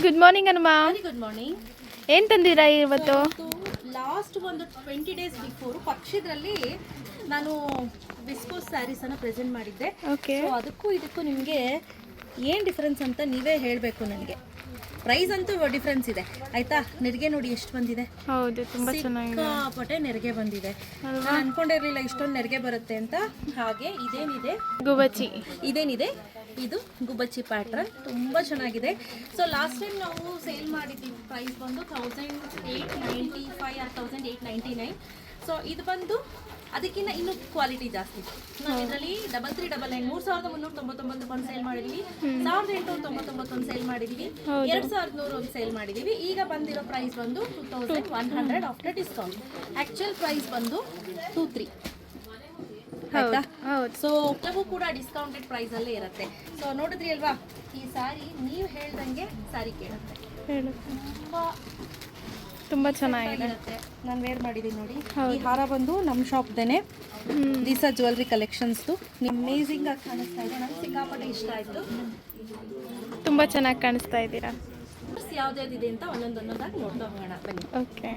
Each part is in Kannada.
Good morning Hanuma. Very good morning. ಏನು ತಂದಿರಾ ಇವತ್ತು? ಲಾಸ್ಟ್ ಒಂದು 20 ಡೇಸ್ ಬಿಫೋರ್ ಪಕ್ಷಿದ್ರಲ್ಲಿ ನಾನು ವಿಸ್ಕೋಸ್ ಸ್ಯಾರೀಸನ್ನು ಪ್ರೆಸೆಂಟ್ ಮಾಡಿದ್ದೆ. ಓಕೆ. ಸೊ ಅದಕ್ಕೂ ಇದಕ್ಕೂ ನಿಮಗೆ ಏನು ಡಿಫ್ರೆನ್ಸ್ ಅಂತ ನೀವೇ ಹೇಳಬೇಕು ನನಗೆ. ಪ್ರೈಸ್ ಅಂತೂ ಡಿಫ್ರೆನ್ಸ್ ಇದೆ ಆಯ್ತಾ. ನೆರಿಗೆ ನೋಡಿ ಎಷ್ಟು ಬಂದಿದೆ. ಹೌದು, ತುಂಬ ಚೆನ್ನಾಗಿದೆ. ಸಿಕ್ಕಾಪಟ್ಟೆ ನೆರಿಗೆ ಬಂದಿದೆ. ನಾನು ಅನ್ಕೊಂಡಿರಲಿಲ್ಲ ಇಷ್ಟೊಂದು ನೆರಿಗೆ ಬರುತ್ತೆ ಅಂತ. ಹಾಗೆ ಇದೇನಿದೆ ಗುಬಚ್ಚಿ, ಇದೇನಿದೆ ಇದು ಗುಬಚ್ಚಿ ಪ್ಯಾಟ್ರನ್ ತುಂಬ ಚೆನ್ನಾಗಿದೆ. ಸೊ ಲಾಸ್ಟ್ ಟೈಮ್ ನಾವು ಸೇಲ್ ಮಾಡಿದ್ದೀವಿ ಪ್ರೈಸ್ ಬಂದು 1895 ಆರ್ 1899. ಸೊ ಇದು ಬಂದು ಅದಕ್ಕಿಂತ ಇನ್ನೂ ಕ್ವಾಲಿಟಿ ಜಾಸ್ತಿ. ನಾವು ಇದರಲ್ಲಿ 3399 3399 ಒಂದು ಸೇಲ್ ಮಾಡಿದ್ದೀವಿ, 1899 ಒಂದು ಸೇಲ್ ಮಾಡಿದ್ದೀವಿ, 2100 ಒಂದು ಸೇಲ್ ಮಾಡಿದ್ದೀವಿ. ಈಗ ಬಂದಿರೋ ಪ್ರೈಸ್ ಬಂದು 2100 ಆಫ್ಟರ್ ಡಿಸ್ಕೌಂಟ್. ಆ್ಯಕ್ಚುಯಲ್ ಪ್ರೈಸ್ ಬಂದು 23. ಆಯ್ತಾ? ಹೌದು. ಸೊ ಎಲ್ಲವೂ ಕೂಡ ಡಿಸ್ಕೌಂಟೆಡ್ ಪ್ರೈಸ್ ಅಲ್ಲೇ ಇರುತ್ತೆ. ಸೊ ನೋಡಿದ್ರಿ ಅಲ್ವಾ, ಈ ಸ್ಯಾರಿ ನೀವು ಹೇಳ್ದಂಗೆ ಸ್ಯಾರಿ ಕೇಳುತ್ತೆ. ಹೇಳು. ತುಂಬ ಚೆನ್ನಾಗಿದೆ. ನಾನು ವೇರ್ ಮಾಡಿದ್ದೀನಿ ನೋಡಿ. ಈ ಹಾರ ಬಂದು ನಮ್ಮ ಶಾಪ್ದೇನೆ, ದೀಸಾ ಜ್ಯುವೆಲ್ರಿ ಕಲೆಕ್ಷನ್ಸ್ದು. ಅಮೇಝಿಂಗ್ ಆಗಿ ಕಾಣಿಸ್ತಾ ಇದೆ. ನನಗೆ ಸಿಕ್ಕಾಪಟ್ಟೆ ಇಷ್ಟ ಆಯಿತು. ತುಂಬ ಚೆನ್ನಾಗಿ ಕಾಣಿಸ್ತಾ ಇದ್ದೀರಾ. ಯಾವ್ದಾವ್ದಿದೆ ಅಂತ ಒಂದೊಂದಾಗಿ ನೋಡ್ತಾ ಹೋಗೋಣ ಬನ್ನಿ. ಓಕೆ.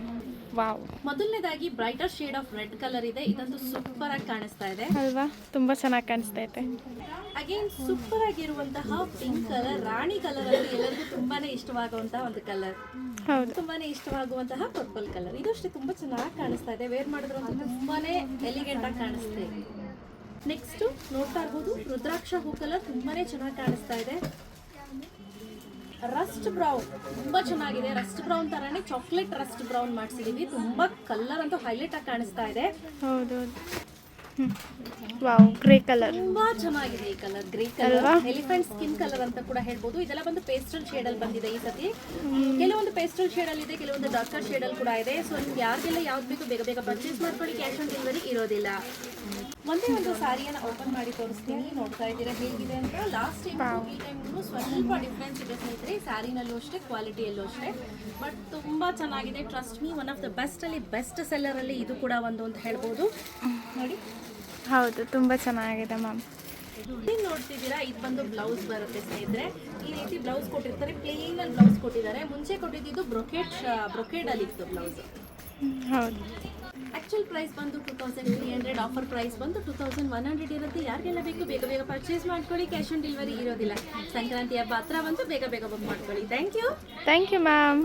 ವಾವ್. ಮೊದಲನೇದಾಗಿ brighter shade of red colour ಇದೆ. ಇದಂತೂ ಸೂಪರ್ ಆಗಿ ಕಾಣಿಸ್ತಾ ಇದೆ ಅಲ್ವಾ? ತುಂಬ ಚೆನ್ನಾಗಿ ಕಾಣಿಸ್ತಾ ಇದೆ. ಅಗೇನ್ ಸೂಪರ್ ಆಗಿರುವಂತಹ ಪಿಂಕ್ ಕಲರ್, ರಾಣಿ ಕಲರ್ ಅಲ್ಲಿ ಎಲ್ಲರಿಗೂ ತುಂಬಾನೇ ಇಷ್ಟವಾಗುವಂತಹ ಒಂದು ಕಲರ್. ಹೌದು, ತುಂಬಾನೇ ಇಷ್ಟವಾಗುವಂತಹ ಪರ್ಪಲ್ ಕಲರ್. ಇದು ಅಷ್ಟೇ ತುಂಬಾ ಚೆನ್ನಾಗಿ ಕಾಣಿಸ್ತಾ ಇದೆ. ವೇರ್ ಮಾಡಿದ್ರೆ ತುಂಬಾನೇ ಎಲಿಗೆಂಟ್ ಆಗಿ ಕಾಣಿಸ್ತಾ ಇದೆ. ನೆಕ್ಸ್ಟ್ ನೋಡ್ತಾ ಇರ್ಬೋದು ರುದ್ರಾಕ್ಷ ಹೂ ಕಲರ್, ತುಂಬಾನೇ ಚೆನ್ನಾಗಿ ಕಾಣಿಸ್ತಾ ಇದೆ. ರಸ್ಟ್ ಬ್ರೌನ್ ತುಂಬಾ ಚೆನ್ನಾಗಿದೆ. ರಸ್ಟ್ ಬ್ರೌನ್ ತರಾನೇ ಚಾಕ್ಲೇಟ್ ರಸ್ಟ್ ಬ್ರೌನ್ ಮಾಡಿಸಿದೀವಿ. ತುಂಬಾ ಕಲರ್ ಅಂತೂ ಹೈಲೈಟ್ ಆಗಿ ಕಾಣಿಸ್ತಾ ಇದೆ. ಹೌದು. ವಾವ್, ಗ್ರೇ ಕಲರ್ ತುಂಬಾ ಚೆನ್ನಾಗಿದೆ. ಈ colour grey colour, elephant skin colour ಅಂತ ಕೂಡ ಹೇಳ್ಬೋದು. ಇದೆಲ್ಲ ಬಂದು ಪೇಸ್ಟಲ್ ಶೇಡ್ ಅಲ್ಲಿ ಬಂದಿದೆ ಈ ಸತಿ. ಕೆಲವೊಂದು ಪೇಸ್ಟಲ್ ಶೇಡ್ ಅಲ್ಲಿ ಇದೆ, ಕೆಲವೊಂದು ಡಾರ್ಕರ್ ಶೇಡ್ ಅಲ್ಲಿ ಕೂಡ ಇದೆ. ಸೊ ನಿಮ್ಗೆ ಯಾರಿಗೆಲ್ಲ ಯಾವ್ದು ಬೇಕು ಬೇಗ ಬೇಗ ಪರ್ಚೇಸ್ ಮಾಡ್ಕೊಳ್ಳಿ. ಕ್ಯಾಶ್ ಆನ್ ಡೆಲಿವರಿ ಇರೋದಿಲ್ಲ. ಒಂದೇ ಒಂದು ಸಾರಿಯನ್ನು ಓಪನ್ ಮಾಡಿ ತೋರಿಸ್ತೀನಿ. ನೋಡ್ತಾ ಇದ್ದೀರಾ ಹೇಗಿದೆ ಅಂತ. ಲಾಸ್ಟ್ ಟೈಮ್ ಈ ಟೈಮ್ಗೂ ಸ್ವಲ್ಪ ಡಿಫ್ರೆನ್ಸ್ ಇದೆ ಸ್ನೇಹಿತರೆ. ಸ್ಯಾರಿನಲ್ಲೂ ಅಷ್ಟೇ, ಕ್ವಾಲಿಟಿಯಲ್ಲೂ ಅಷ್ಟೇ. ಬಟ್ ತುಂಬಾ ಚೆನ್ನಾಗಿದೆ. Trust me, one of the best ಅಲ್ಲಿ ಬೆಸ್ಟ್ ಸೆಲ್ಲರ್ ಅಲ್ಲಿ ಇದು ಕೂಡ ಒಂದು ಅಂತ ಹೇಳ್ಬೋದು. ನೋಡಿ. ಹೌದು, ತುಂಬ ಚೆನ್ನಾಗಿದೆ ಮ್ಯಾಮ್. ನೋಡ್ತಿದ್ದೀರಾ, ಇದು ಬಂದು ಬ್ಲೌಸ್ ಬರುತ್ತೆ ಸ್ನೇಹಿತರೆ. ಈ ರೀತಿ ಬ್ಲೌಸ್ ಕೊಟ್ಟಿರ್ತಾರೆ, ಪ್ಲೇನ್ ಅಲ್ಲಿ ಬ್ಲೌಸ್ ಕೊಟ್ಟಿದ್ದಾರೆ. ಮುಂಚೆ ಕೊಟ್ಟಿದ್ದು ಬ್ರೊಕೇಡ್ ಅಲ್ಲಿ ಇತ್ತು ಬ್ಲೌಸ್. ಹೌದು. ಆಕ್ಚುಲ್ ಪ್ರೈಸ್ ಬಂದು 2300, ಆಫರ್ ಪ್ರೈಸ್ ಬಂದು 2100 ಇರುತ್ತೆ. ಯಾರಿಗೆಲ್ಲ ಬೇಕು ಬೇಗ ಬೇಗ ಪರ್ಚೇಸ್ ಮಾಡ್ಕೊಳ್ಳಿ. ಕ್ಯಾಶ್ ಆನ್ ಡೆಲಿವರಿ ಇರೋದಿಲ್ಲ. ಸಂಕ್ರಾಂತಿ ಹಬ್ಬ ಹತ್ರ ಬಂದು ಬೇಗ ಬೇಗ ಬುಕ್ ಮಾಡ್ಕೊಳ್ಳಿ. Thank you ma'am.